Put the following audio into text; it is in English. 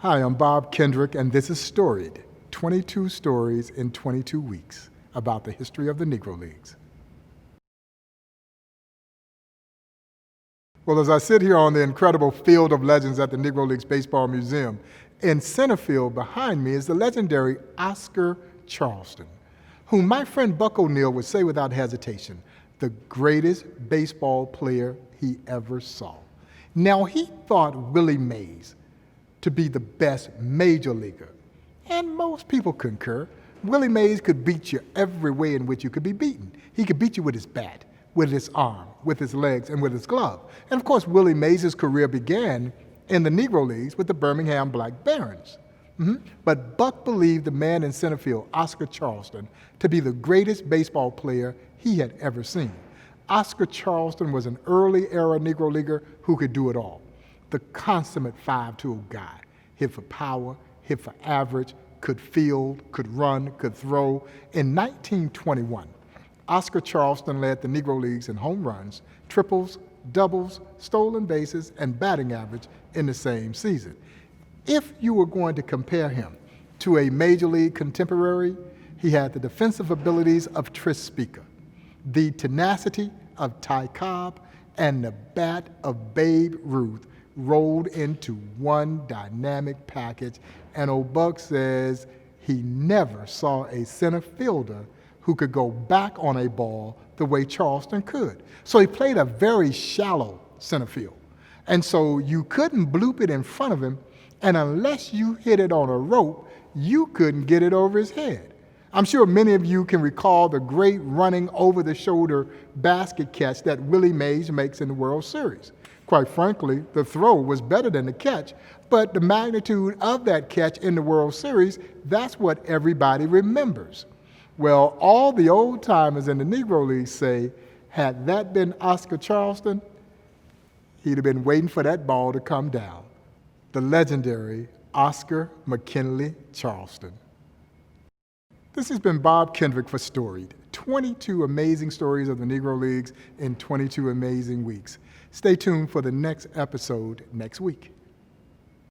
Hi, I'm Bob Kendrick, and this is Storied, 22 stories in 22 weeks about the history of the Negro Leagues. Well, as I sit here on the incredible Field of Legends at the Negro Leagues Baseball Museum, in center field behind me is the legendary Oscar Charleston, whom my friend Buck O'Neill would say without hesitation, the greatest baseball player he ever saw. Now, he thought Willie Mays to be the best major leaguer, and most people concur. Willie Mays could beat you every way in which you could be beaten. He could beat you with his bat, with his arm, with his legs, and with his glove. And of course, Willie Mays' career began in the Negro Leagues with the Birmingham Black Barons. But Buck believed the man in center field, Oscar Charleston, to be the greatest baseball player he had ever seen. Oscar Charleston was an early era Negro leaguer who could do it all. The consummate 5-tool guy, hit for power, hit for average, could field, could run, could throw. In 1921, Oscar Charleston led the Negro Leagues in home runs, triples, doubles, stolen bases, and batting average in the same season. If you were going to compare him to a major league contemporary, he had the defensive abilities of Tris Speaker, the tenacity of Ty Cobb, and the bat of Babe Ruth rolled into one dynamic package. And old Buck says he never saw a center fielder who could go back on a ball the way Charleston could. So he played a very shallow center field. And so you couldn't bloop it in front of him, and unless you hit it on a rope, you couldn't get it over his head. I'm sure many of you can recall the great running over-the-shoulder basket catch that Willie Mays makes in the World Series. Quite frankly, the throw was better than the catch, but the magnitude of that catch in the World Series, that's what everybody remembers. Well, all the old-timers in the Negro League say, had that been Oscar Charleston, he'd have been waiting for that ball to come down. The legendary Oscar McKinley Charleston. This has been Bob Kendrick for Storied, 22 amazing stories of the Negro Leagues in 22 amazing weeks. Stay tuned for the next episode next week.